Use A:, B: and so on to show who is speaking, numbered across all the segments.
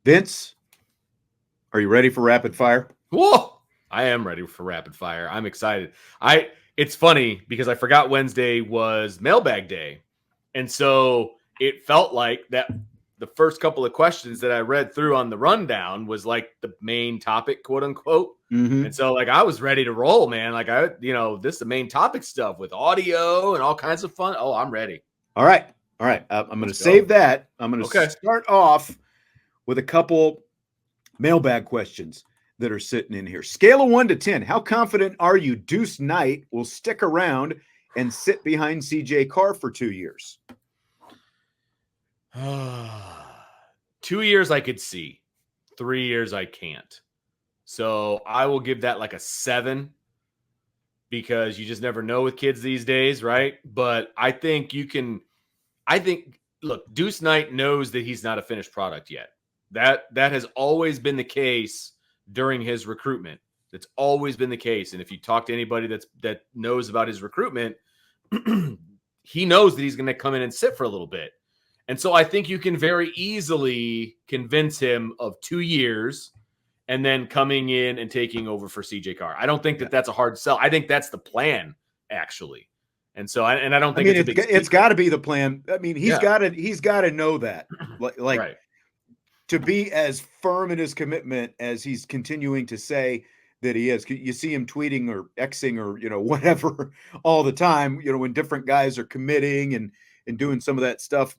A: Vince, are you ready for rapid fire?
B: Whoa! I am ready for rapid fire. I'm excited. It's funny because I forgot Wednesday was mailbag day. And so it felt like that the first couple of questions that I read through on the rundown was like the main topic, quote unquote.
A: Mm-hmm.
B: And so like I was ready to roll, man. Like this is the main topic stuff with audio and all kinds of fun. Oh, I'm ready.
A: All right. I'm going to save that. I'm going to start off with a couple mailbag questions that are sitting in here. Scale of 1 to 10. How confident are you Deuce Knight will stick around and sit behind CJ Carr for 2 years?
B: 2 years I could see. 3 years I can't. So I will give that like a 7 because you just never know with kids these days, right? But I think look, Deuce Knight knows that he's not a finished product yet. That has always been the case during his recruitment. That's always been the case. And if you talk to anybody that knows about his recruitment, he knows that he's going to come in and sit for a little bit. And so I think you can very easily convince him of 2 years and then coming in and taking over for CJ Carr. I don't think that that's a hard sell. I think that's the plan, actually. And so, I don't think
A: it's got to be the plan. I mean, he's got to know that, like
B: right.
A: To be as firm in his commitment as he's continuing to say that he is. You see him tweeting or Xing or whatever all the time. When different guys are committing and doing some of that stuff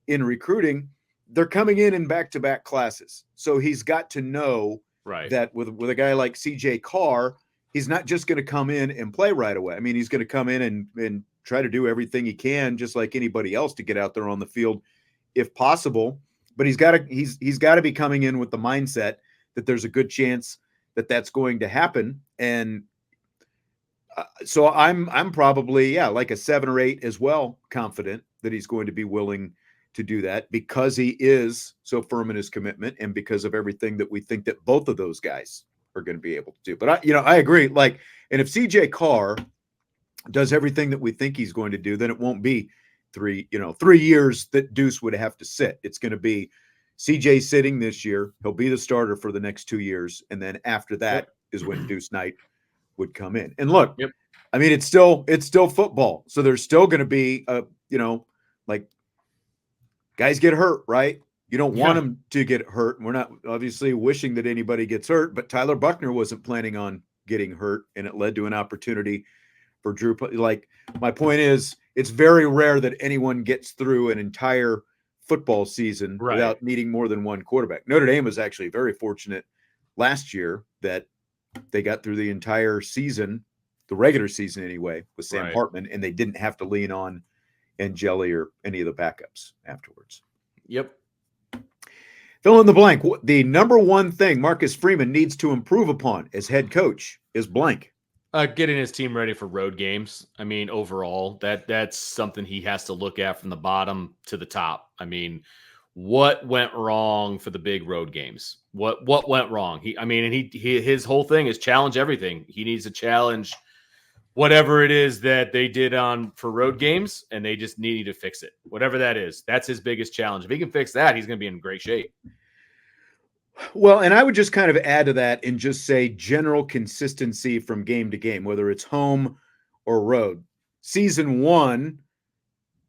A: in recruiting, they're coming in back-to-back classes. So he's got to know that with a guy like CJ Carr, he's not just going to come in and play right away. I mean, he's going to come in and try to do everything he can, just like anybody else, to get out there on the field if possible. But he's got to be coming in with the mindset that there's a good chance that that's going to happen. And so I'm probably like a 7 or 8 as well, confident that he's going to be willing to do that because he is so firm in his commitment and because of everything that we think that both of those guys are going to be able to do. But I agree. And if CJ Carr does everything that we think he's going to do, then it won't be 3 years that Deuce would have to sit. It's going to be CJ sitting this year. He'll be the starter for the next 2 years. And then after that is when Deuce Knight would come in. And look, I mean, it's still football. So there's still going to be guys get hurt, right? You don't want them to get hurt. We're not obviously wishing that anybody gets hurt, but Tyler Buckner wasn't planning on getting hurt, and it led to an opportunity for Drew. Like, my point is, it's very rare that anyone gets through an entire football season without needing more than one quarterback. Notre Dame was actually very fortunate last year that they got through the entire season, the regular season anyway, with Sam Hartman, and they didn't have to lean on Angeli or any of the backups afterwards.
B: Yep.
A: Fill in the blank. The number one thing Marcus Freeman needs to improve upon as head coach is blank.
B: Getting his team ready for road games. I mean, overall, that's something he has to look at from the bottom to the top. I mean, what went wrong for the big road games? What went wrong? His whole thing is challenge everything. He needs to challenge whatever it is that they did for road games, and they just need to fix it. Whatever that is, that's his biggest challenge. If he can fix that, he's going to be in great shape.
A: Well, and I would just kind of add to that and just say general consistency from game to game, whether it's home or road. Season 1,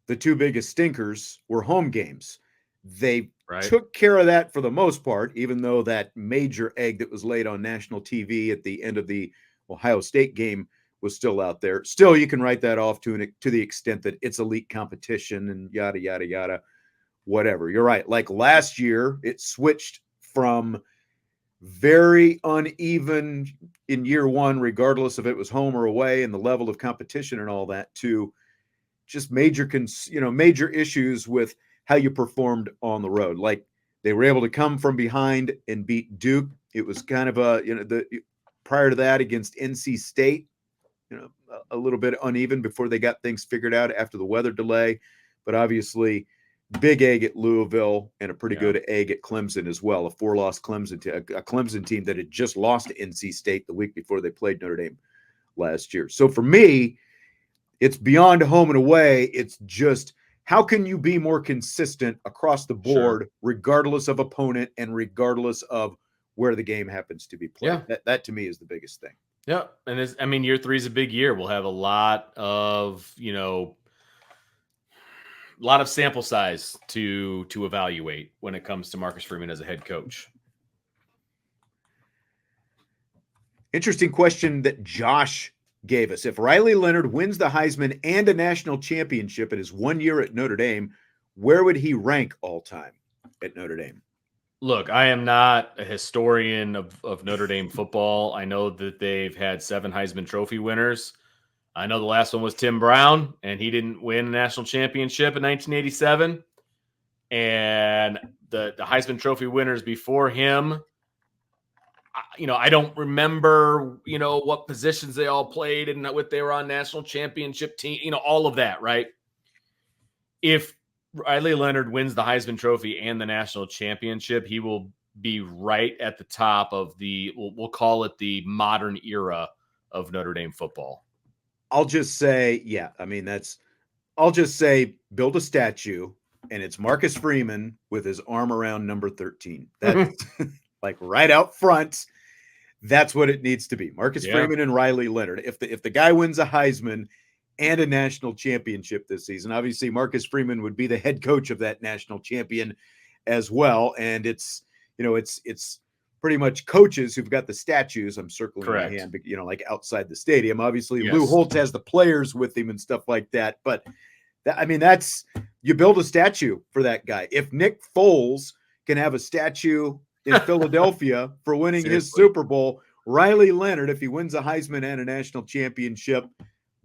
A: the 2 biggest stinkers were home games. They took care of that for the most part, even though that major egg that was laid on national TV at the end of the Ohio State game was still out there. Still, you can write that off to the extent that it's elite competition and yada, yada, yada, whatever. You're right. Like last year, it switched from very uneven in year 1, regardless if it was home or away and the level of competition and all that, to just major issues with how you performed on the road. Like, they were able to come from behind and beat Duke. It was kind of prior to that against NC State, a little bit uneven before they got things figured out after the weather delay, but obviously big egg at Louisville and a pretty good egg at Clemson as well. A 4-loss Clemson a Clemson team that had just lost to NC State the week before they played Notre Dame last year. So for me, it's beyond home and away. It's just how can you be more consistent across the board, regardless of opponent and regardless of where the game happens to be played? That to me is the biggest thing.
B: Yeah. And year 3 is a big year. We'll have a lot of, a lot of sample size to evaluate when it comes to Marcus Freeman as a head coach.
A: Interesting question that Josh gave us. If Riley Leonard wins the Heisman and a national championship in his 1 year at Notre Dame, where would he rank all time at Notre Dame?
B: Look, I am not a historian of Notre Dame football. I know that they've had 7 Heisman Trophy winners. I know the last one was Tim Brown, and he didn't win a national championship in 1987. And the Heisman Trophy winners before him, I don't remember, what positions they all played and what they were on national championship team, all of that, right? If Riley Leonard wins the Heisman Trophy and the national championship, he will be right at the top of we'll call it the modern era of Notre Dame football.
A: I'll just say, I'll just say build a statue, and it's Marcus Freeman with his arm around number 13. That's like right out front. That's what it needs to be. Marcus Freeman and Riley Leonard. If the guy wins a Heisman and a national championship this season, obviously Marcus Freeman would be the head coach of that national champion as well. And it's pretty much coaches who've got the statues. I'm circling my hand, but like outside the stadium. Obviously, Lou Holtz has the players with him and stuff like that. But that's you build a statue for that guy. If Nick Foles can have a statue in Philadelphia for winning his Super Bowl, Riley Leonard, if he wins a Heisman and a national championship,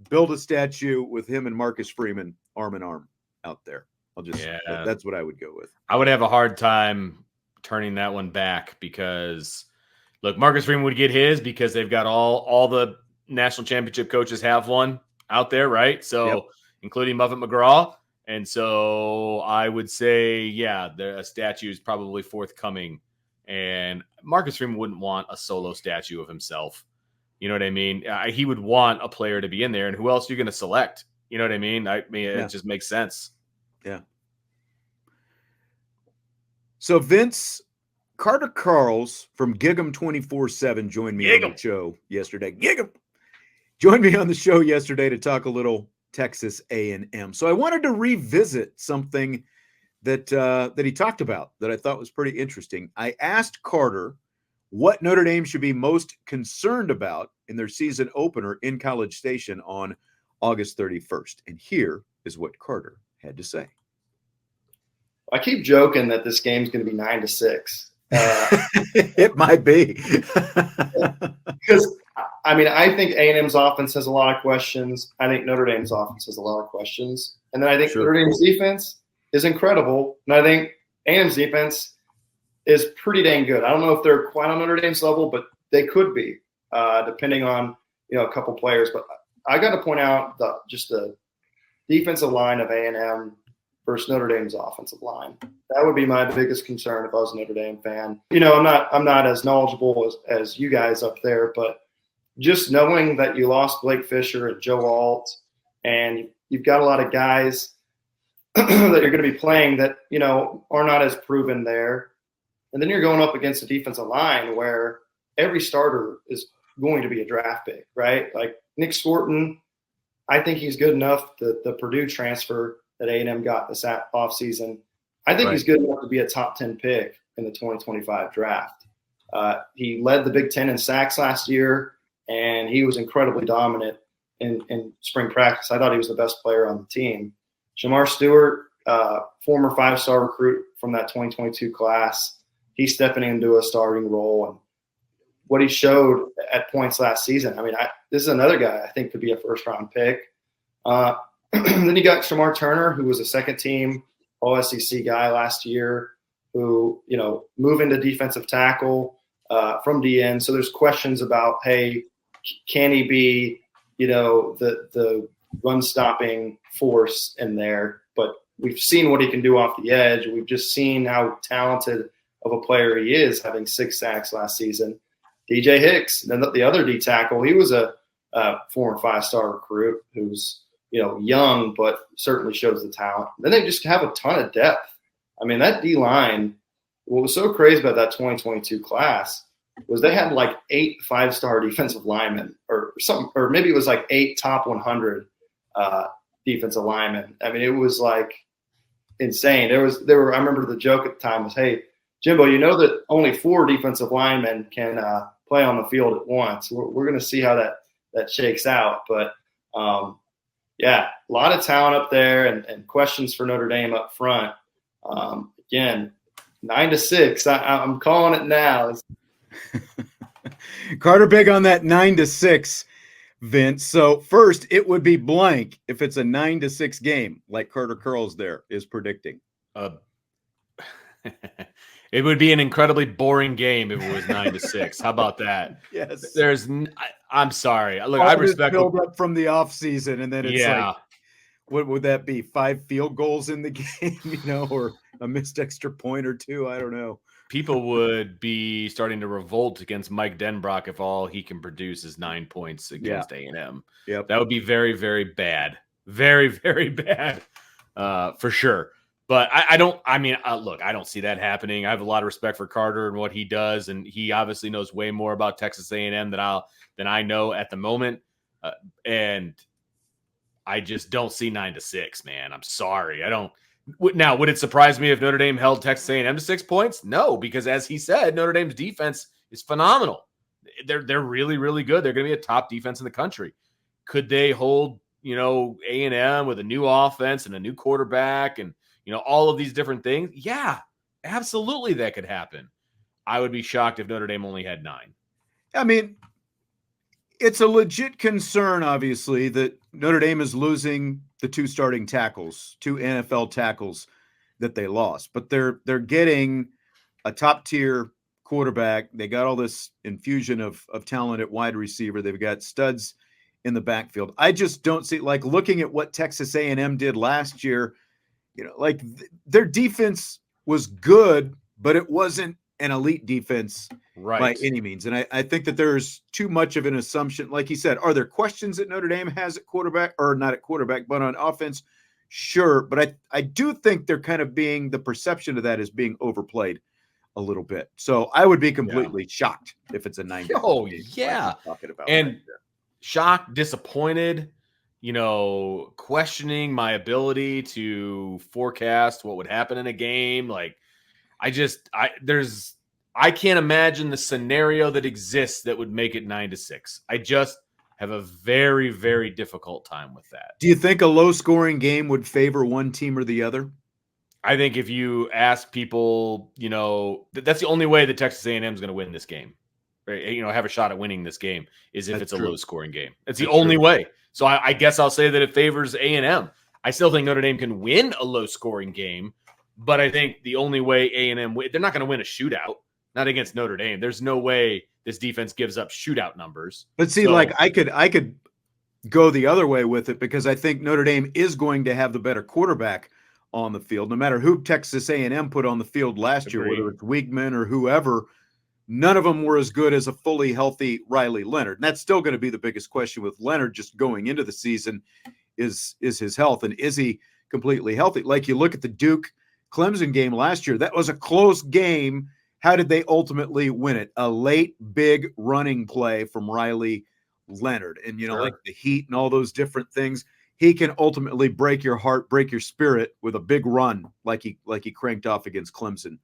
A: build a statue with him and Marcus Freeman arm in arm out there. That's what I would go with.
B: I would have a hard time turning that one back because, look, Marcus Freeman would get his because they've got all the national championship coaches have one out there, right? So, including Muffet McGraw. And so I would say, a statue is probably forthcoming. And Marcus Freeman wouldn't want a solo statue of himself. You know what I mean? He would want a player to be in there. And who else are you going to select? You know what I mean? It just makes sense.
A: Yeah. So Vince, Carter Karels from Gig'em 24/7 joined me on the show yesterday. Gig'em joined me on the show yesterday to talk a little Texas A&M. So I wanted to revisit something that he talked about that I thought was pretty interesting. I asked Carter what Notre Dame should be most concerned about in their season opener in College Station on August 31st. And here is what Carter had to say.
C: I keep joking that this game's going to be 9-6.
A: It might be.
C: Because, I think A&M's offense has a lot of questions. I think Notre Dame's offense has a lot of questions. And then I think Notre Dame's defense is incredible. And I think A&M's defense is pretty dang good. I don't know if they're quite on Notre Dame's level, but they could be, depending on, a couple players. But I got to point out the defensive line of A&M versus Notre Dame's offensive line. That would be my biggest concern if I was a Notre Dame fan. I'm not as knowledgeable as you guys up there, but just knowing that you lost Blake Fisher and Joe Alt, and you've got a lot of guys that you're going to be playing that, are not as proven there. And then you're going up against a defensive line where every starter is going to be a draft pick, right? Like Nick Scorton, I think he's good enough. The Purdue transfer that A&M got this offseason, I think he's good enough to be a top 10 pick in the 2025 draft. He led the Big Ten in sacks last year, and he was incredibly dominant in spring practice. I thought he was the best player on the team. Jamar Stewart, former 5-star recruit from that 2022 class, he's stepping into a starting role. And what he showed at points last season, this is another guy I think could be a first-round pick. Then you got Shamar Turner, who was a second-team All-SEC guy last year, who, moved into defensive tackle from DN. So there's questions about, hey, can he be, the run-stopping force in there? But we've seen what he can do off the edge. We've just seen how talented of a player he is, having 6 sacks last season. DJ Hicks, the other D tackle, he was a former 5-star recruit who's young, but certainly shows the talent. Then they just have a ton of depth. I mean, that D-line, what was so crazy about that 2022 class was they had like 8 5-star defensive linemen or something, or maybe it was like 8 top 100 defensive linemen. I mean, it was like insane. I remember the joke at the time was, hey, Jimbo, you know that only 4 defensive linemen can play on the field at once. We're going to see how that shakes out. But, yeah, a lot of talent up there and questions for Notre Dame up front. Again, 9-6. I'm calling it now.
A: Carter big on that 9-6, Vince. So first, it would be blank if it's a 9-6 game, like Carter Karels there is predicting.
B: It would be an incredibly boring game if it was 9-6. How about that?
A: Yes.
B: I'm sorry. Look, I respect
A: build up from the off season, and then it's
B: yeah.
A: like, what would that be? 5 field goals in the game, or a missed extra point or 2? I don't know.
B: People would be starting to revolt against Mike Denbrock if all he can produce is 9 points against A&M.
A: Yep.
B: That would be very, very bad. Very, very bad, for sure. But look, I don't see that happening. I have a lot of respect for Carter and what he does, and he obviously knows way more about Texas A&M than I know at the moment. And I just don't see 9-6, man. I'm sorry. I don't. Now, would it surprise me if Notre Dame held Texas A&M to 6 points? No, because as he said, Notre Dame's defense is phenomenal. They're really, really good. They're going to be a top defense in the country. Could they hold, A&M with a new offense and a new quarterback and, all of these different things? Yeah, absolutely that could happen. I would be shocked if Notre Dame only had 9.
A: I mean, it's a legit concern, obviously, that Notre Dame is losing the 2 starting tackles, 2 NFL tackles that they lost. But they're getting a top-tier quarterback. They got all this infusion of talent at wide receiver. They've got studs in the backfield. I just don't see, like, looking at what Texas A&M did last year, their defense was good, but it wasn't an elite defense by any means. And I think that there's too much of an assumption. Like he said, are there questions that Notre Dame has at quarterback, or not at quarterback, but on offense? Sure. But I do think they're kind of the perception of that is being overplayed a little bit. So I would be completely shocked if it's a 9.
B: Oh, yeah.
A: Talking about
B: and shocked, disappointed, questioning my ability to forecast what would happen in a game. Like, I can't imagine the scenario that exists that would make it 9-6. I just have a very, very difficult time with that.
A: Do you think a low-scoring game would favor one team or the other?
B: I think if you ask people, that's the only way that Texas A&M is going to win this game. Right? Have a shot at winning this game is if it's a low-scoring game. It's the only way. So I guess I'll say that it favors A&M. I still think Notre Dame can win a low-scoring game, but I think the only way A&M they're not going to win a shootout. Not against Notre Dame. There's no way this defense gives up shootout numbers.
A: But see, I could go the other way with it, because I think Notre Dame is going to have the better quarterback on the field. No matter who Texas A&M put on the field last year, whether it's Weigman or whoever, none of them were as good as a fully healthy Riley Leonard. And that's still going to be the biggest question with Leonard just going into the season is his health. And is he completely healthy? Like, you look at the Duke Clemson game last year, that was a close game. How did they ultimately win it? A late, big running play from Riley Leonard. And, like the heat and all those different things, he can ultimately break your heart, break your spirit with a big run like he cranked off against Clemson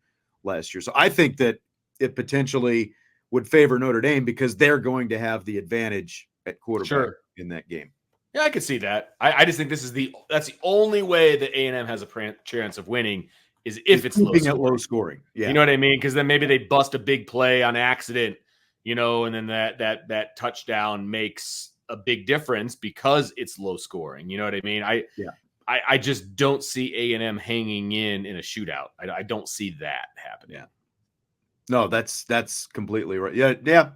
A: last year. So I think that it potentially would favor Notre Dame because they're going to have the advantage at quarterback in that game.
B: Yeah, I could see that. I just think that's the only way that A&M has a chance of winning is if it's low
A: scoring. Yeah.
B: You know what I mean? Because then maybe they bust a big play on accident, and then that touchdown makes a big difference because it's low scoring. You know what I mean? I just don't see A&M hanging in a shootout. I don't see that happening.
A: Yeah. No, that's completely right. Yeah.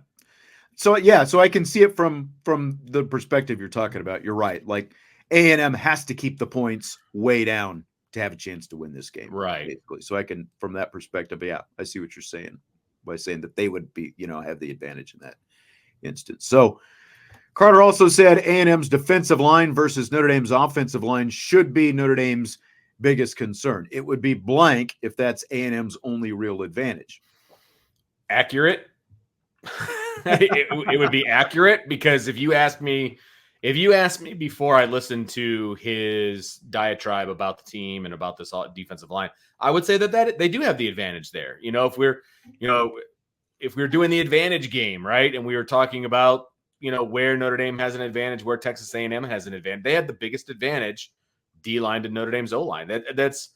A: So I can see it from the perspective you're talking about. You're right. Like, A&M has to keep the points way down to have a chance to win this game.
B: Right.
A: Basically. So I can, from that perspective, I see what you're saying by saying that they would be, have the advantage in that instance. So Carter also said A&M's defensive line versus Notre Dame's offensive line should be Notre Dame's biggest concern. It would be blank if that's A&M's only real advantage.
B: Accurate. it would be accurate, because if you asked me before I listened to his diatribe about the team and about this defensive line, I would say that they do have the advantage there. If we're doing the advantage game, right, and we were talking about where Notre Dame has an advantage, where Texas A&M has an advantage, they had the biggest advantage D-line to Notre Dame's O-line. That's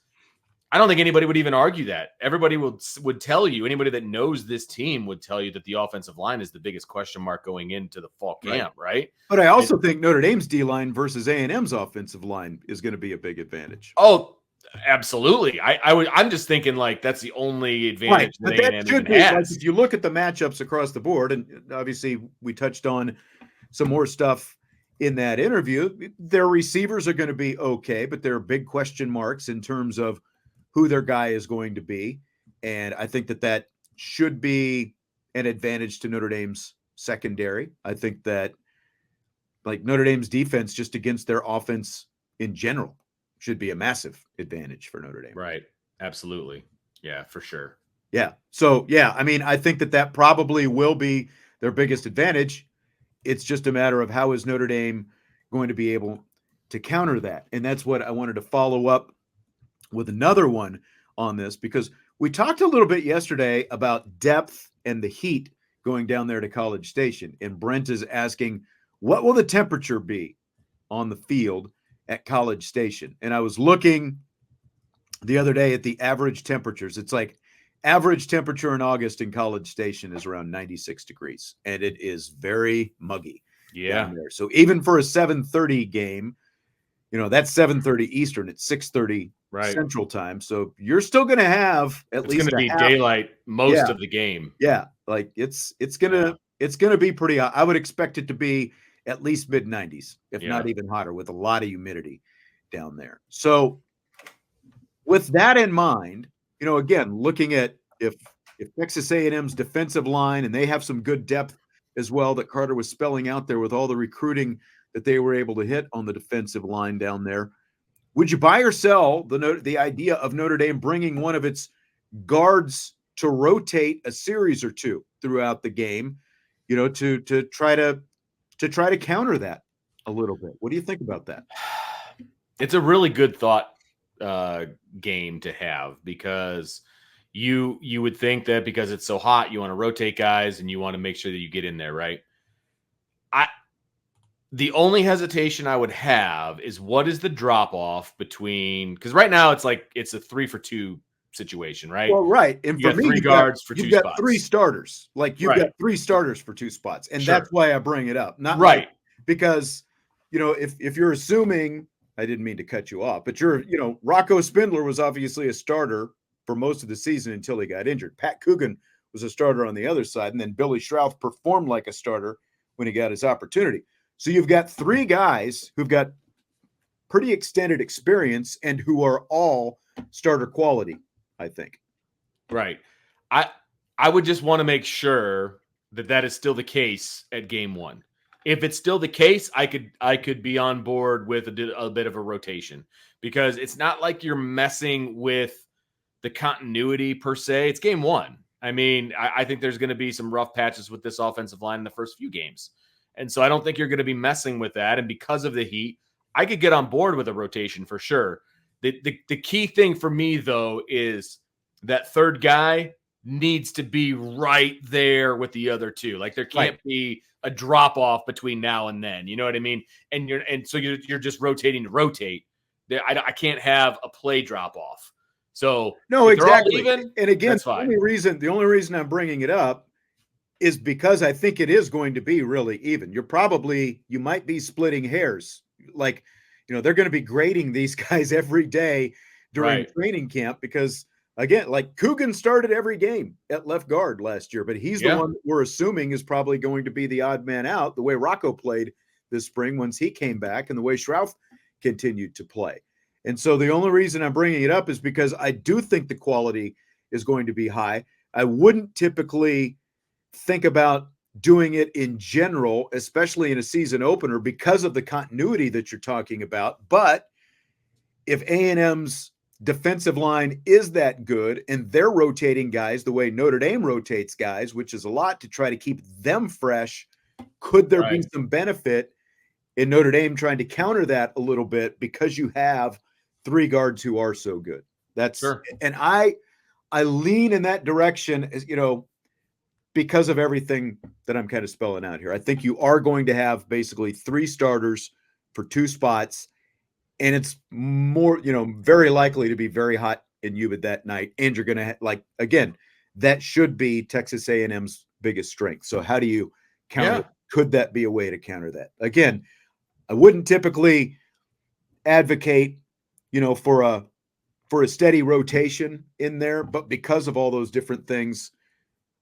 B: I don't think anybody would even argue that. Everybody would tell you, anybody that knows this team would tell you that the offensive line is the biggest question mark going into the fall camp, right?
A: But I also think Notre Dame's D-line versus A&M's offensive line is going to be a big advantage.
B: Oh, absolutely. I'm just thinking like that's the only advantage that A&M even has.
A: Like, if you look at the matchups across the board, and obviously we touched on some more stuff in that interview, their receivers are going to be okay, but there are big question marks in terms of who their guy is going to be. And I think that should be an advantage to Notre Dame's secondary. I think that like Notre Dame's defense just against their offense in general should be a massive advantage for Notre Dame.
B: Right. Absolutely. Yeah, for sure.
A: Yeah. So, yeah, I mean, I think that probably will be their biggest advantage. It's just a matter of how is Notre Dame going to be able to counter that. And that's what I wanted to follow up with another one on this, because we talked a little bit yesterday about depth and the heat going down there to College Station. And Brent is asking, what will the temperature be on the field at College Station? And I was looking the other day at the average temperatures. It's like average temperature in August in College Station is around 96 degrees, and it is very muggy.
B: Yeah.
A: There. So even for a 7:30 game, that's 7:30 Eastern. It's 6:30 Central Time. So you're still going to have at least
B: going to be daylight most of the game.
A: Yeah, like it's going to be pretty hot. I would expect it to be at least mid-90s, if not even hotter, with a lot of humidity down there. So with that in mind, again, looking at if Texas A&M's defensive line, and they have some good depth as well that Carter was spelling out there with all the recruiting that they were able to hit on the defensive line down there, would you buy or sell the idea of Notre Dame bringing one of its guards to rotate a series or two throughout the game, to try to counter that a little bit? What do you think about that?
B: It's a really good thought game to have, because you would think that because it's so hot, you want to rotate guys and you want to make sure that you get in there, right? The only hesitation I would have is what is the drop off between, because right now it's like it's a 3-for-2 situation, right?
A: Well, right. And
B: you
A: for me,
B: three guards for 2 spots.
A: You've got 3 starters. Like you've got 3 starters for 2 spots. And that's why I bring it up. Not right. Because, if you're assuming, I didn't mean to cut you off, but Rocco Spindler was obviously a starter for most of the season until he got injured. Pat Coogan was a starter on the other side. And then Billy Schrauth performed like a starter when he got his opportunity. So you've got 3 guys who've got pretty extended experience and who are all starter quality, I think.
B: Right. I would just want to make sure that is still the case at game 1. If it's still the case, I could be on board with a bit of a rotation, because it's not like you're messing with the continuity per se. It's game 1. I mean, I think there's going to be some rough patches with this offensive line in the first few games. And so I don't think you're going to be messing with that. And because of the heat, I could get on board with a rotation for sure. The key thing for me, though, is that third guy needs to be right there with the other 2. Like there can't be a drop off between now and then. You know what I mean? And so you're just rotating to rotate. I can't have a play drop off. So
A: no, exactly.
B: Even,
A: and again, the only reason I'm bringing it up is because I think it is going to be really even. You might be splitting hairs. Like, they're going to be grading these guys every day during training camp, because again, like Coogan started every game at left guard last year, but he's the one that we're assuming is probably going to be the odd man out, the way Rocco played this spring once he came back and the way Schrauth continued to play. And so the only reason I'm bringing it up is because I do think the quality is going to be high. I wouldn't typically think about doing it in general, especially in a season opener, because of the continuity that you're talking about. But if A&M's defensive line is that good and they're rotating guys the way Notre Dame rotates guys, which is a lot to try to keep them fresh, could there be some benefit in Notre Dame trying to counter that a little bit because you have three guards who are so good? That's sure. And I lean in that direction, as because of everything that I'm kind of spelling out here. I think you are going to have basically three starters for two spots, and it's more, very likely to be very hot and humid that night. And you're going to again, that should be Texas A&M's biggest strength. So how do you counter? Yeah. Could that be a way to counter that? Again, I wouldn't typically advocate, for a steady rotation in there, but because of all those different things,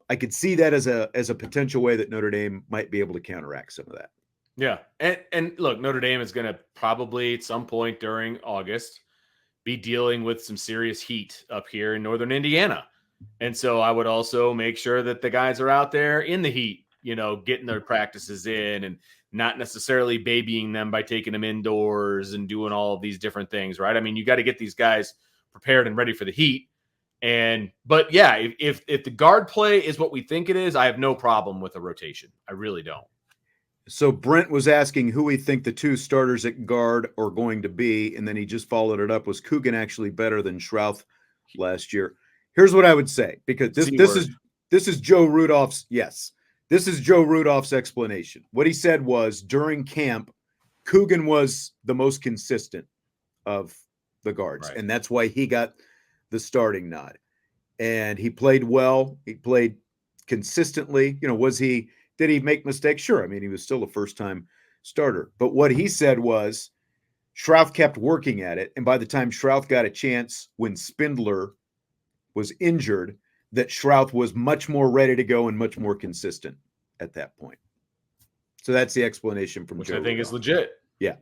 A: I could see that as a potential way that Notre Dame might be able to counteract some of that.
B: Yeah. And look, Notre Dame is going to probably at some point during August be dealing with some serious heat up here in northern Indiana. And so I would also make sure that the guys are out there in the heat, getting their practices in and not necessarily babying them by taking them indoors and doing all of these different things, right? I mean, you got to get these guys prepared and ready for the heat. But yeah, if the guard play is what we think it is, I have no problem with a rotation. I really don't.
A: So Brent was asking who we think the two starters at guard are going to be, and then he just followed it up. Was Coogan actually better than Schrouth last year? Here's what I would say, because this is Joe Rudolph's this is Joe Rudolph's explanation. What he said was during camp, Coogan was the most consistent of the guards, right, and that's why he got the starting nod. And he played well. He played consistently. Did he make mistakes? Sure. I mean, he was still a first-time starter. But what he said was Schrouth kept working at it. And by the time Schrouth got a chance when Spindler was injured, that Schrouth was much more ready to go and much more consistent at that point. So that's the explanation from
B: Which
A: Joe
B: I think
A: Rudolph.
B: Is legit.
A: Yeah.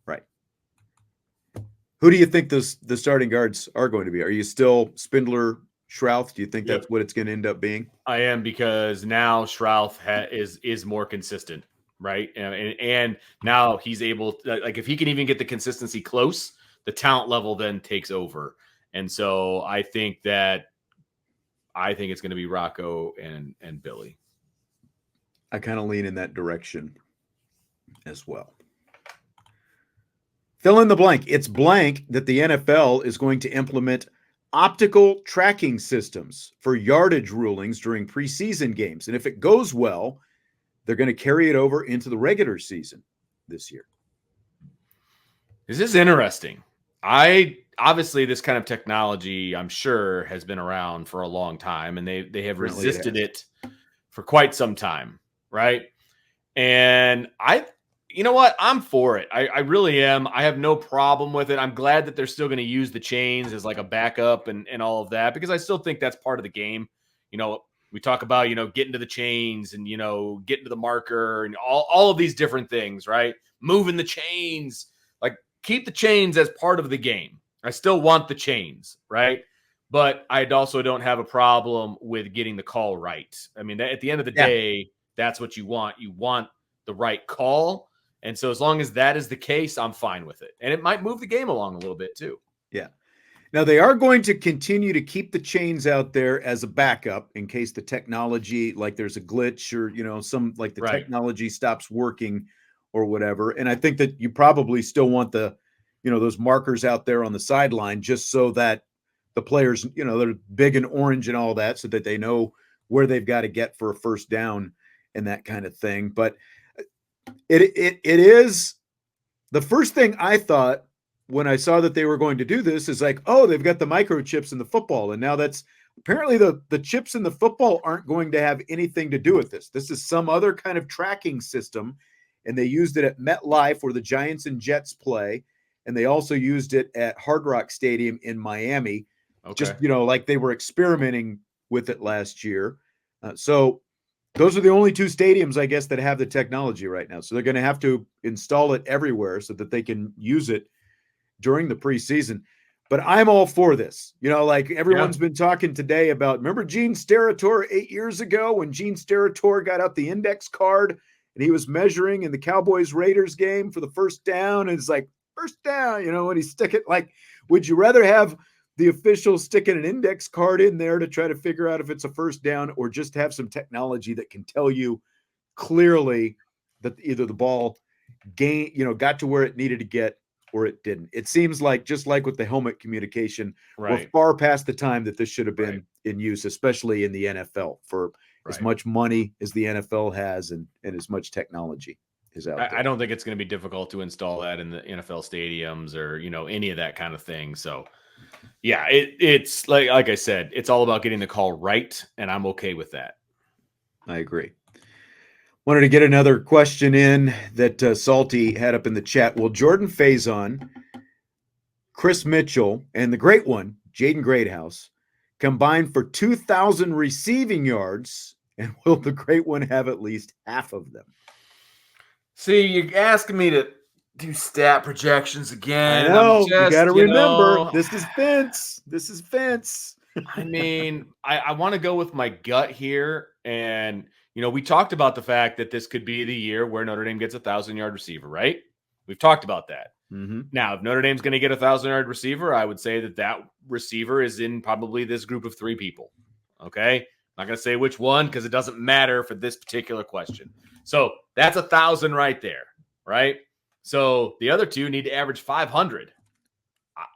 A: Right. Who do you think the starting guards are going to be? Are you still Spindler, Schrouth? Do you think that's what it's going to end up being?
B: I am, because now Schrouth is more consistent, right? And now he's able to, if he can even get the consistency close, the talent level then takes over. And so I think it's going to be Rocco and Billy.
A: I kind of lean in that direction as well. Fill in the blank. It's blank that the NFL is going to implement optical tracking systems for yardage rulings during preseason games. And if it goes well, they're going to carry it over into the regular season this year.
B: This is interesting. Obviously this kind of technology, I'm sure, has been around for a long time, and they have resisted it for quite some time, right? And you know what? I'm for it. I really am. I have no problem with it. I'm glad that they're still going to use the chains as like a backup and all of that, because I still think that's part of the game. We talk about, getting to the chains and, getting to the marker and all of these different things, right? Moving the chains, keep the chains as part of the game. I still want the chains, right? But I also don't have a problem with getting the call right. I mean, at the end of the day, that's what you want. You want the right call. And so as long as that is the case, I'm fine with it. And it might move the game along a little bit too.
A: Yeah. Now they are going to continue to keep the chains out there as a backup in case the technology, there's a glitch or, technology stops working or whatever. And I think that you probably still want those markers out there on the sideline just so that the players, they're big and orange and all that, so that they know where they've got to get for a first down and that kind of thing. But it is the first thing I thought when I saw that they were going to do this is they've got the microchips in the football. And now that's apparently the chips in the football aren't going to have anything to do with this. This is some other kind of tracking system. And they used it at MetLife where the Giants and Jets play. And they also used it at Hard Rock Stadium in Miami. Okay. Just, they were experimenting with it last year. So those are the only two stadiums, I guess, that have the technology right now. So they're going to have to install it everywhere so that they can use it during the preseason. But I'm all for this. Like everyone's been talking today about, remember Gene Steratore 8 years ago when Gene Steratore got out the index card and he was measuring in the Cowboys-Raiders game for the first down, and it's like, first down, when he stick it, like, would you rather have the official sticking an index card in there to try to figure out if it's a first down, or just have some technology that can tell you clearly that either the ball got to where it needed to get or it didn't? It seems like, just like with the helmet communication, we're far past the time that this should have been in use, especially in the NFL, for as much money as the NFL has and as much technology is out there.
B: I don't think it's going to be difficult to install that in the NFL stadiums or, any of that kind of thing. So yeah, it's like I said, it's all about getting the call right, and I'm okay with that.
A: I agree. Wanted to get another question in that Salty had up in the chat. Will Jordan Faison, Chris Mitchell, and the great one, Jaden Greathouse, combine for 2,000 receiving yards, and will the great one have at least half of them?
B: See, you're asking me to do stat projections again.
A: I know. You got to remember, this is Vince. This is Vince.
B: I mean, I want to go with my gut here. And, we talked about the fact that this could be the year where Notre Dame gets a 1,000-yard receiver, right? We've talked about that.
A: Mm-hmm.
B: Now, if Notre Dame's going to get a 1,000-yard receiver, I would say that receiver is in probably this group of 3 people. Okay? I'm not going to say which one because it doesn't matter for this particular question. So that's 1,000 right there, right? So the other 2 need to average 500.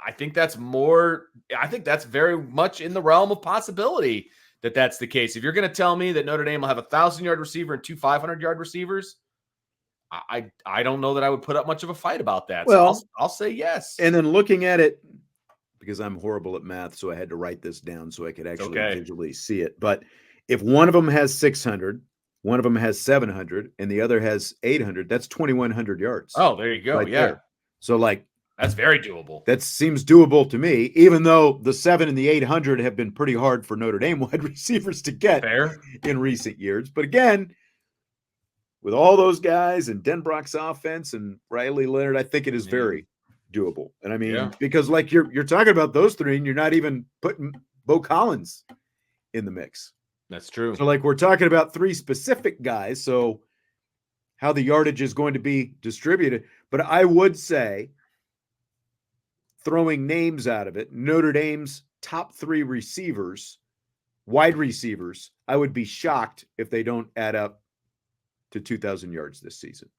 B: I think that's more. I think that's very much in the realm of possibility that that's the case. If you're going to tell me that Notre Dame will have a 1,000-yard receiver and 2 500-yard receivers, I don't know that I would put up much of a fight about that.
A: Well,
B: so I'll say yes.
A: And then looking at it, because I'm horrible at math, so I had to write this down so I could actually visually see it. But if one of them has 600, one of them has 700, and the other has 800, that's 2,100 yards.
B: Oh, there you go.
A: Right there. So
B: that's very doable.
A: That seems doable to me, even though the 7 and the 800 have been pretty hard for Notre Dame wide receivers to get in recent years. But again, with all those guys and Denbrock's offense and Riley Leonard, I think it is very doable. And I mean, because you're talking about those 3, and you're not even putting Bo Collins in the mix.
B: That's true.
A: So we're talking about 3 specific guys. So how the yardage is going to be distributed. But I would say, throwing names out of it, Notre Dame's top 3 receivers, wide receivers, I would be shocked if they don't add up to 2,000 yards this season.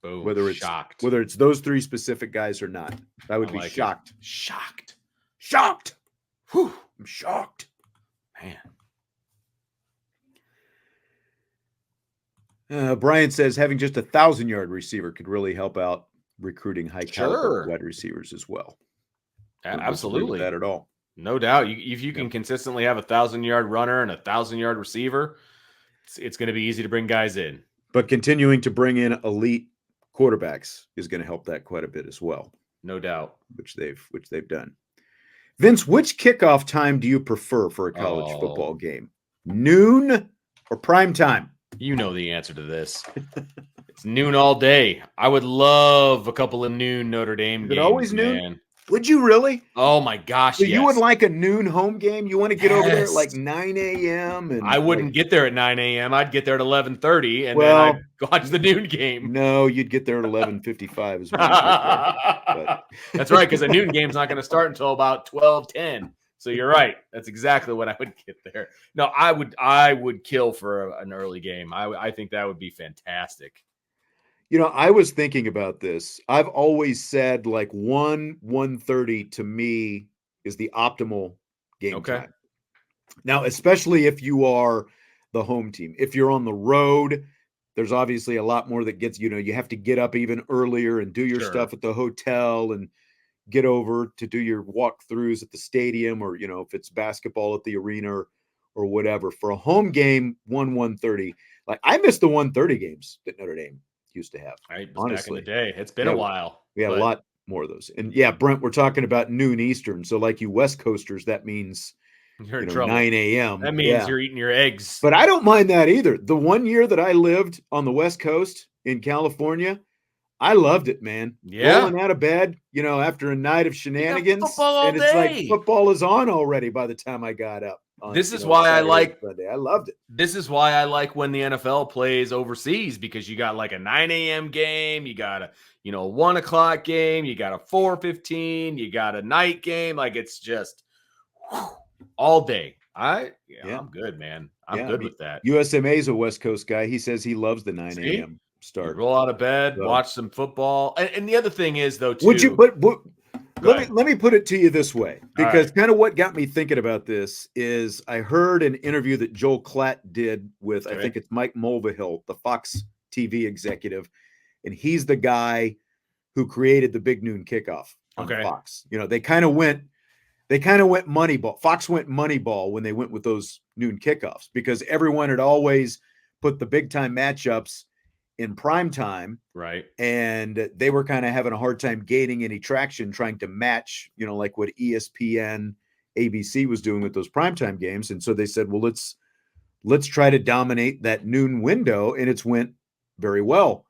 B: Boom.
A: Whether it's those 3 specific guys or not, I would be shocked. Shocked. Whew, I'm shocked.
B: Man.
A: Brian says having just a 1,000-yard receiver could really help out recruiting high caliber wide receivers as well.
B: Absolutely.
A: That at all.
B: No doubt. If you can consistently have a 1,000-yard runner and a 1,000-yard receiver, it's going to be easy to bring guys in.
A: But continuing to bring in elite quarterbacks is going to help that quite a bit as well.
B: No doubt.
A: Which they've done. Vince, which kickoff time do you prefer for a college football game? Noon or prime time?
B: You know the answer to this. It's noon all day. I would love a couple of noon Notre Dame games.
A: Always noon?
B: Man.
A: Would you really?
B: Oh, my gosh,
A: so you would like a noon home game? You want to get over there at 9 a.m.? And
B: I wouldn't get there at 9 a.m. I'd get there at 11:30, and then I'd watch the noon game.
A: No, you'd get there at 11:55 as well.
B: That's right, because the noon game's not going to start until about 12:10. So you're right. That's exactly what I would get there. No, I would kill for an early game. I think that would be fantastic.
A: I was thinking about this. I've always said 1:30 to me is the optimal game time. Now, especially if you are the home team. If you're on the road, there's obviously a lot more that gets, you have to get up even earlier and do your stuff at the hotel and get over to do your walkthroughs at the stadium, or, if it's basketball at the arena or whatever. For a home game, 1:30, I miss the 1:30 games that Notre Dame used to have.
B: Honestly, back in the day. It's been a while.
A: We had a lot more of those. And Brent, we're talking about noon Eastern. So you West Coasters, that means
B: you're in trouble.
A: 9 a.m.
B: That means you're eating your eggs.
A: But I don't mind that either. The one year that I lived on the West Coast in California, I loved it, man.
B: Yeah.
A: Rolling out of bed, after a night of shenanigans,
B: football all
A: and it's like
B: day.
A: football is on already by the time I got up.
B: This is why I like
A: Sunday. I loved it.
B: This is why I like when the NFL plays overseas, because you got like a 9 a.m. game, you got a 1 o'clock game, you got a 4:15, you got a night game. Like, it's just all day. I'm good, man. I'm good with that.
A: USMA's a West Coast guy. He says he loves the 9 a.m. start.
B: You roll out of bed, watch some football. And the other thing is, though, too.
A: Would you? But let me put it to you this way, because kind of what got me thinking about this is I heard an interview that Joel Klatt did with, I think it's Mike Mulvihill, the Fox TV executive, and he's the guy who created the Big Noon Kickoff on Fox. They kind of went Moneyball. Fox went Moneyball when they went with those noon kickoffs, because everyone had always put the big time matchups in prime time.
B: Right.
A: And they were kind of having a hard time gaining any traction, trying to match, like what ESPN, ABC was doing with those primetime games. And so they said, well, let's try to dominate that noon window. And it's went very well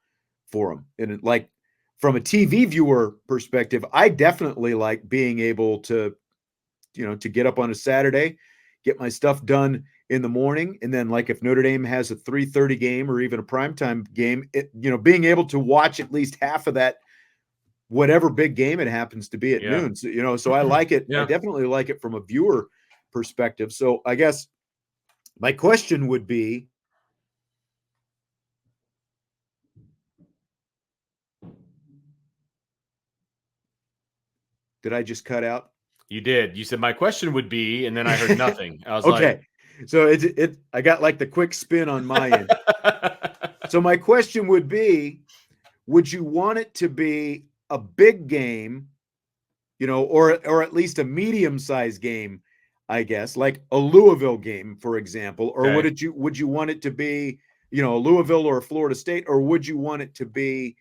A: for them. And like, from a TV viewer perspective, I definitely like being able to get up on a Saturday, get my stuff done in the morning. And then, like, if Notre Dame has a 3:30 game or even a primetime game, being able to watch at least half of that, whatever big game it happens to be at noon. So, so I like it. I definitely like it from a viewer perspective. So I guess my question would be, did I just cut out?
B: You did. You said my question would be, and then I heard nothing. I was
A: okay. So I got like the quick spin on my end. So my question would be, would you want it to be a big game, or at least a medium-sized game, I guess, like a Louisville game, for example, or would you want it to be, a Louisville or a Florida State, or would you want it to be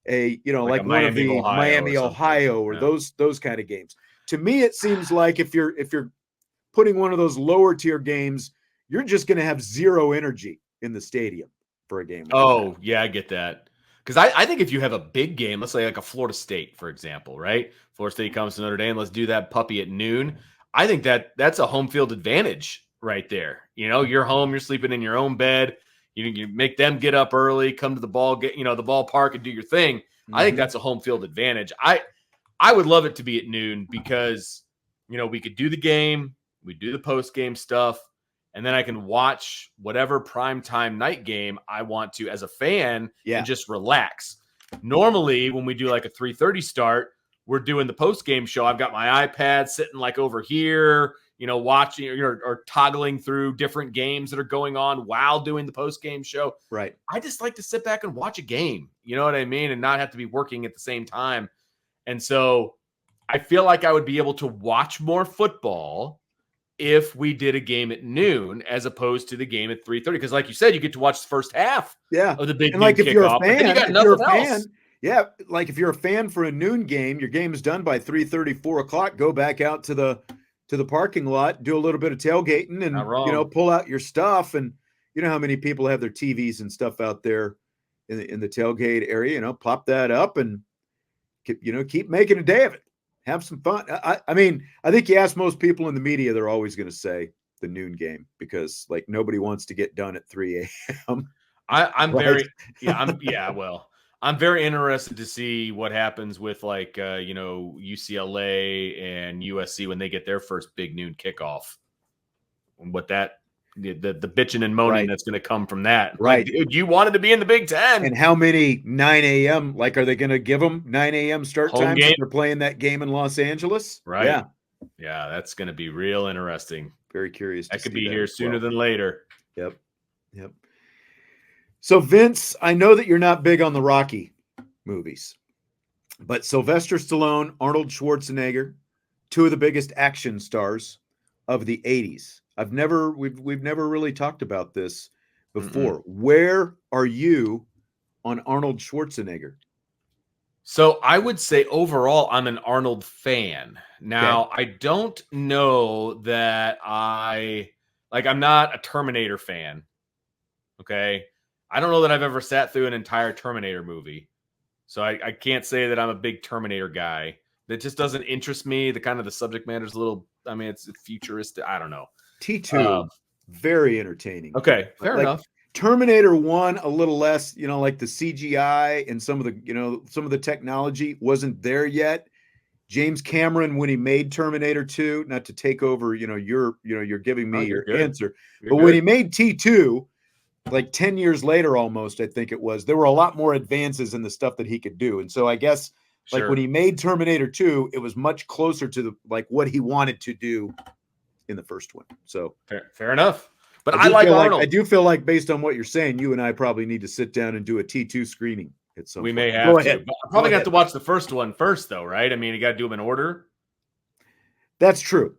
A: like one
B: Miami,
A: of the Miami, Ohio, or those kind of games? To me, it seems like if you're putting one of those lower tier games, you're just going to have zero energy in the stadium for a game.
B: I get that. Because I think if you have a big game, let's say like a Florida State, for example, right? Florida State comes to Notre Dame, let's do that puppy at noon. I think that's a home field advantage right there. You're home, you're sleeping in your own bed. You make them get up early, come to the the ballpark and do your thing. Mm-hmm. I think that's a home field advantage. I would love it to be at noon, because, we could do the game, we do the post game stuff, and then I can watch whatever primetime night game I want to as a fan and just relax. Normally, when we do like a 3:30 start, we're doing the post game show. I've got my iPad sitting like over here, watching or toggling through different games that are going on while doing the post game show.
A: Right.
B: I just like to sit back and watch a game, you know what I mean? And not have to be working at the same time. And so I feel like I would be able to watch more football if we did a game at noon as opposed to the game at 3:30. Because like you said, you get to watch the first half of the big
A: and like if
B: kickoff,
A: you're a fan,
B: you got nothing else.
A: Like if you're a fan for a noon game, your game is done by 3:30, 4 o'clock. Go back out to the parking lot, do a little bit of tailgating, and pull out your stuff. And you know how many people have their TVs and stuff out there in the tailgate area. Plop that up and keep making a day of it. Have some fun. I mean, I think you ask most people in the media, they're always going to say the noon game, because like nobody wants to get done at 3 a.m.
B: I'm right? I'm very interested to see what happens with like, UCLA and USC when they get their first big noon kickoff, and what the bitching and moaning that's going to come from that.
A: Right.
B: Like, dude, you wanted to be in the Big Ten.
A: And how many 9 a.m. like, are they going to give them 9 a.m. start time if they're playing that game in Los Angeles?
B: Right. Yeah. Yeah. That's going to be real interesting.
A: Very curious.
B: That could be here sooner than later.
A: Yep. So Vince, I know that you're not big on the Rocky movies, but Sylvester Stallone, Arnold Schwarzenegger, two of the biggest action stars of the 80s. We've never really talked about this before. Mm-mm. Where are you on Arnold Schwarzenegger?
B: So I would say overall, I'm an Arnold fan. Now, I don't know that I'm not a Terminator fan. Okay. I don't know that I've ever sat through an entire Terminator movie. So I can't say that I'm a big Terminator guy. That just doesn't interest me. The subject matter is a little, I mean, it's futuristic. I don't know.
A: T2, very entertaining.
B: Okay, fair enough.
A: Terminator 1, a little less, like the CGI and some of the technology wasn't there yet. James Cameron, when he made Terminator 2, not to take over, you're giving me your answer, but when he made T2, like 10 years later, almost, I think it was, there were a lot more advances in the stuff that he could do. And so I guess like when he made Terminator 2, it was much closer to what he wanted to do in the first one. So
B: fair enough. But I like Arnold.
A: I do feel like based on what you're saying, you and I probably need to sit down and do a T2 screening at some point.
B: We may have to. But I'm probably going to have to watch the first one first, though, right? I mean, you got to do them in order.
A: That's true.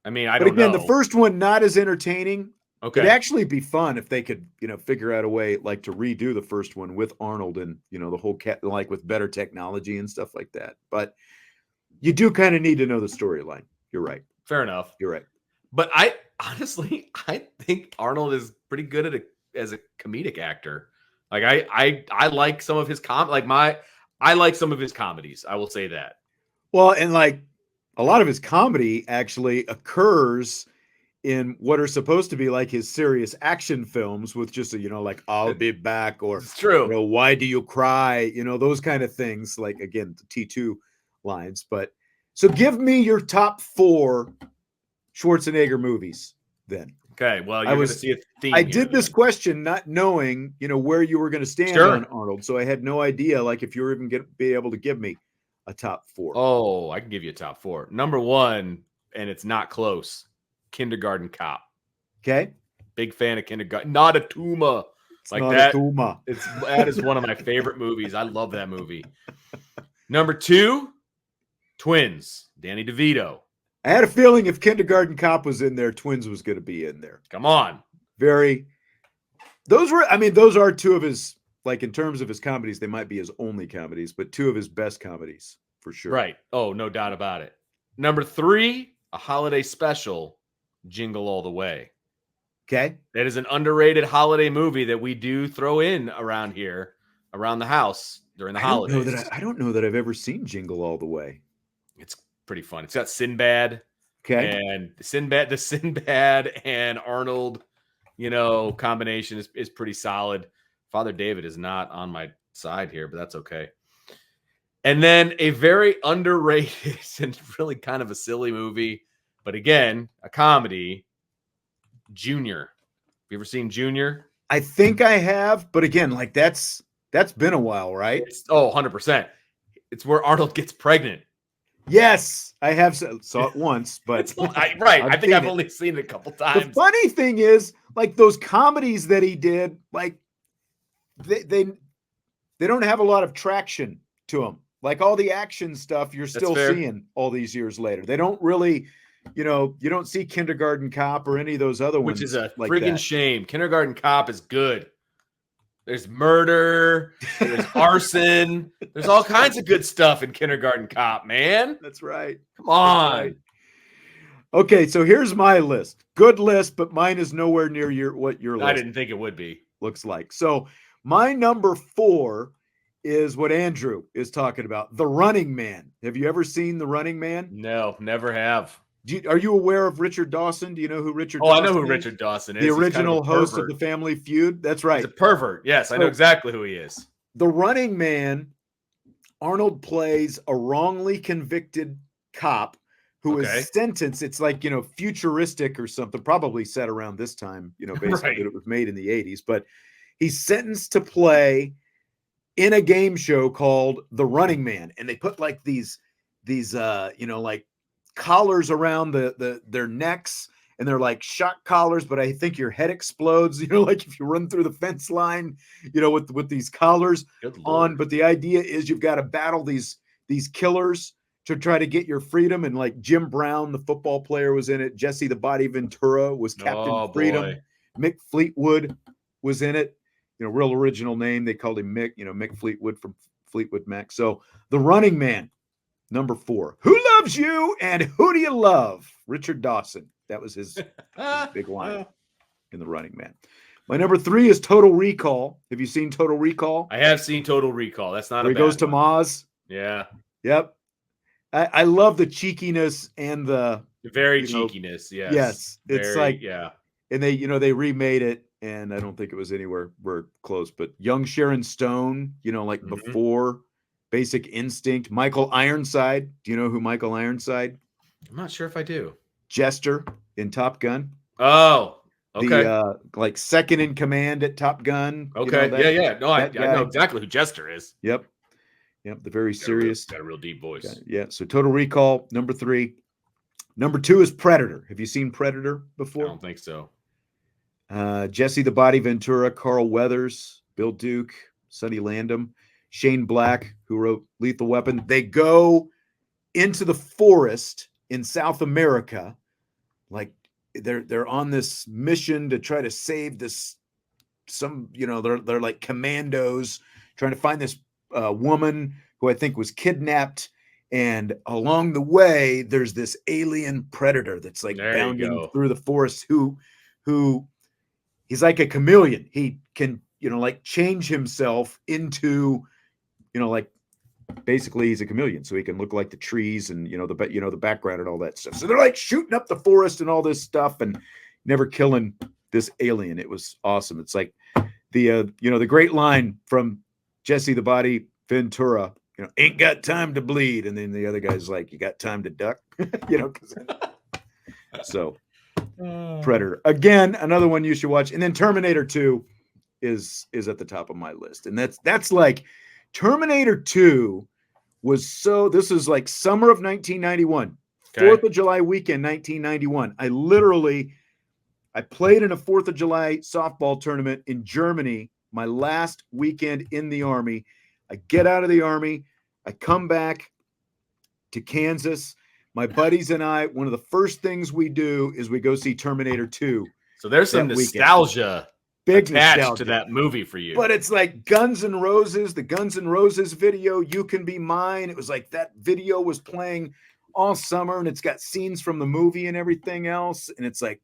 B: I mean, I don't know.
A: The first one, not as entertaining.
B: Okay.
A: It'd actually be fun if they could, figure out a way like to redo the first one with Arnold and, the whole like with better technology and stuff like that. But you do kind of need to know the storyline. You're right.
B: Fair enough.
A: You're right.
B: But I think Arnold is pretty good as a comedic actor. Like I like some of his I like some of his comedies. I will say that.
A: Well, and like a lot of his comedy actually occurs in what are supposed to be like his serious action films with just like I'll be back, or
B: it's true.
A: Why do you cry? Those kind of things. Like again, the T2 lines. But so give me your top 4 Schwarzenegger movies then.
B: Okay. Well, you're going to see a theme.
A: I did this question not knowing, where you were going to stand on Arnold. So I had no idea like if you were even be able to give me a top 4.
B: Oh, I can give you a top 4. Number 1, and it's not close. Kindergarten Cop.
A: Okay.
B: Big fan of Kindergarten. Not a Tuma. Like that. That is one of my favorite movies. I love that movie. Number 2, Twins. Danny DeVito.
A: I had a feeling if Kindergarten Cop was in there, Twins was going to be in there.
B: Come on.
A: Those are 2 of his, like in terms of his comedies, they might be his only comedies, but 2 of his best comedies for sure.
B: Right. Oh, no doubt about it. Number 3, a holiday special, Jingle All the Way.
A: Okay.
B: That is an underrated holiday movie that we do throw in around here, around the house during the holidays.
A: I don't know that I've ever seen Jingle All the Way.
B: It's pretty fun. It's got Sinbad.
A: Okay.
B: And the Sinbad and Arnold, combination is pretty solid. Father David is not on my side here, but that's okay. And then a very underrated and really kind of a silly movie, but again, a comedy, Junior. Have you ever seen Junior?
A: I think I have, but again, like that's been a while, right?
B: 100%. It's where Arnold gets pregnant.
A: Yes, I have saw it once, but
B: right. I think I've only seen it a couple times.
A: The funny thing is, like those comedies that he did, like they don't have a lot of traction to them. Like all the action stuff, you're still seeing all these years later. They don't really, you don't see Kindergarten Cop or any of those other ones.
B: Which is a friggin' shame. Kindergarten Cop is good. There's murder. There's arson. There's all kinds of good stuff in Kindergarten Cop, man.
A: That's right.
B: Come on.
A: Right. Okay, so here's my list. Good list, but mine is nowhere near what your list.
B: I didn't think it would be.
A: Looks like. So my number 4 is what Andrew is talking about, The Running Man. Have you ever seen The Running Man?
B: No, never have.
A: Are you aware of Richard Dawson? Do you know who Richard Dawson is?
B: I know who Richard Dawson is.
A: The original host of the Family Feud? That's right.
B: He's a pervert. Yes, I know exactly who he is.
A: The Running Man, Arnold plays a wrongly convicted cop who is sentenced. It's like, futuristic or something, probably set around this time, basically that it was made in the 80s. But he's sentenced to play in a game show called The Running Man. And they put like these like collars around their necks, and they're like shock collars, but I think your head explodes, like if you run through the fence line, with these collars on. But the idea is you've got to battle these killers to try to get your freedom. And like Jim Brown, the football player, was in it. Jesse the Body Ventura was Captain Freedom. Boy. Mick Fleetwood was in it. Real original name. They called him Mick, Mick Fleetwood from Fleetwood Mac. So The Running Man, number 4. Who loves you and who do you love? Richard Dawson. That was his big line in The Running Man. My number 3 is Total Recall. Have you seen Total Recall?
B: I have seen Total Recall. That's not
A: Where
B: a
A: he
B: bad
A: goes to
B: one.
A: Maz.
B: Yeah.
A: Yep. I love the cheekiness and the
B: very cheekiness. Yes.
A: Yes. It's like,
B: yeah.
A: And they remade it, and I don't think it was anywhere close. But young Sharon Stone, like before Basic Instinct, Michael Ironside. Do you know who Michael Ironside?
B: I'm not sure if I do.
A: Jester in Top Gun.
B: Oh, okay.
A: The like second in command at Top Gun.
B: Okay. Yeah. No, I know exactly who Jester is.
A: Yep. The very serious.
B: Got a real deep voice.
A: Yeah. So Total Recall, number 3. Number 2 is Predator. Have you seen Predator before?
B: I don't think so.
A: Jesse the Body Ventura, Carl Weathers, Bill Duke, Sonny Landham, Shane Black, who wrote Lethal Weapon. They go into the forest in South America, like they're on this mission to try to save this. They're like commandos trying to find this woman who I think was kidnapped. And along the way, there's this alien predator that's like bounding through the forest who he's like a chameleon. He can, like change himself into, like basically he's a chameleon. So he can look like the trees and, the background and all that stuff. So they're like shooting up the forest and all this stuff and never killing this alien. It was awesome. It's like the great line from Jesse the Body Ventura, ain't got time to bleed. And then the other guy's like, you got time to duck, so Predator. Again, another one you should watch. And then Terminator 2 is at the top of my list. And that's like Terminator 2 was this is like summer of 1991, 4th of July weekend, 1991. I played in a 4th of July softball tournament in Germany, my last weekend in the Army. I get out of the Army. I come back to Kansas. My buddies and I, one of the first things we do is we go see Terminator 2.
B: So there's some nostalgia attached to that movie for you.
A: But it's like Guns N' Roses, the Guns N' Roses video, You Can Be Mine. It was like that video was playing all summer, and it's got scenes from the movie and everything else. And it's like,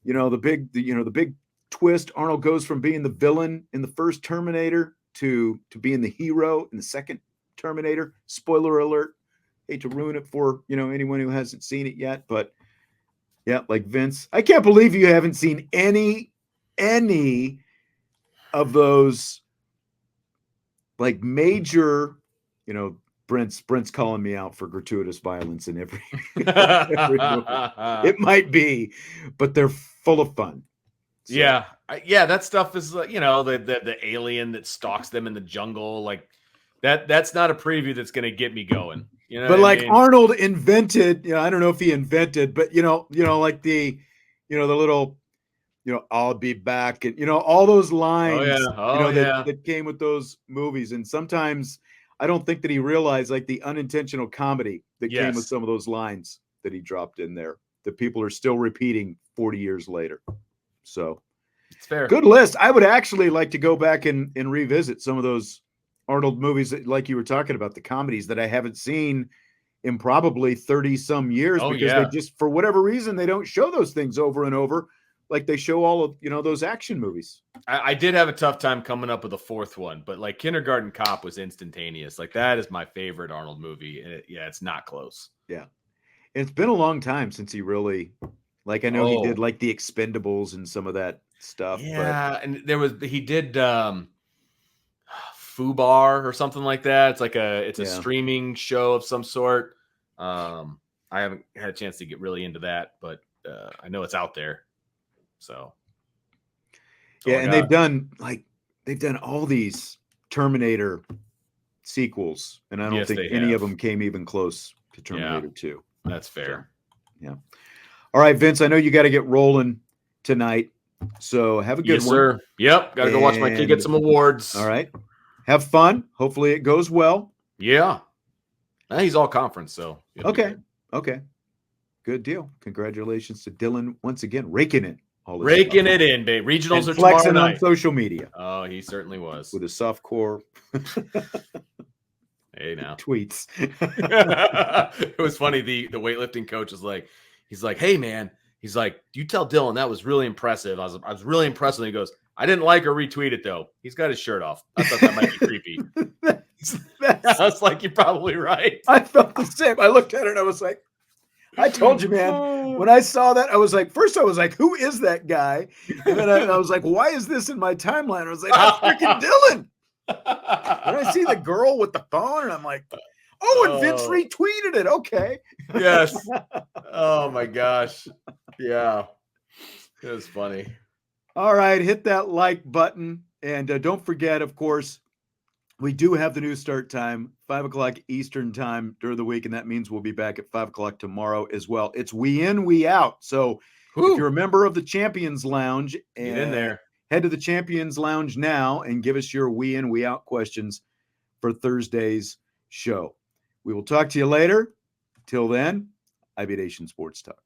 A: the big twist. Arnold goes from being the villain in the first Terminator to being the hero in the second Terminator. Spoiler alert. Hate to ruin it for anyone who hasn't seen it yet, but yeah, like Vince, I can't believe you haven't seen any of those like major, Brent's calling me out for gratuitous violence in every movie. It might be, but they're full of fun.
B: So. Yeah, that stuff is the alien that stalks them in the jungle, like that's not a preview that's going to get me going.
A: But like Arnold invented, I don't know if he invented, but like the little, I'll be back, and all those lines, that came with those movies. And sometimes I don't think that he realized like the unintentional comedy that came with some of those lines that he dropped in there that people are still repeating 40 years later. So
B: it's fair.
A: Good list. I would actually like to go back and revisit some of those Arnold movies that, like you were talking about, the comedies that I haven't seen in probably 30 some years because they just, for whatever reason, they don't show those things over and over like they show all of, those action movies.
B: I did have a tough time coming up with a fourth one, but like Kindergarten Cop was instantaneous. Like that is my favorite Arnold movie. And it's not close.
A: Yeah. It's been a long time since he really, like, I know he did like the Expendables and some of that stuff.
B: Yeah. And he did Fubar or something like that. It's like a streaming show of some sort. I haven't had a chance to get really into that, but I know it's out there. So
A: and they've done all these Terminator sequels, and I don't think any of them came even close to Terminator 2.
B: That's fair.
A: So, yeah. All right, Vince, I know you got to get rolling tonight, so have a good one.
B: Sir. Yep, got to go watch my kid get some awards.
A: All right. Have fun. Hopefully it goes well.
B: Yeah. He's all conference, so.
A: Okay. Good deal. Congratulations to Dylan once again, raking it in,
B: babe. Regionals are
A: flexing
B: tomorrow night.
A: On social media.
B: Oh, he certainly was.
A: With his soft core.
B: Hey, now.
A: Tweets.
B: It was funny. The weightlifting coach is like, he's like, hey, man. He's like, you tell Dylan that was really impressive. I was really impressed. And he goes, I didn't like or retweet it though. He's got his shirt off. I thought that might be creepy. I was like, you're probably right.
A: I felt the same. I looked at it and I was like, I told you, man. When I saw that, I was like, first I was like, who is that guy? And then I was like, why is this in my timeline? I was like, that's freaking Dylan. And I see the girl with the phone, and I'm like, oh, and Vince retweeted it. Okay.
B: Yes. Oh my gosh. Yeah. It was funny.
A: All right. Hit that like button. And don't forget, of course, we do have the new start time, 5 o'clock Eastern time during the week. And that means we'll be back at 5 o'clock tomorrow as well. It's we in, we out. So if you're a member of the Champions Lounge,
B: get in there.
A: Head to the Champions Lounge now and give us your we in, we out questions for Thursday's show. We will talk to you later. Till then, IB Nation Sports Talk.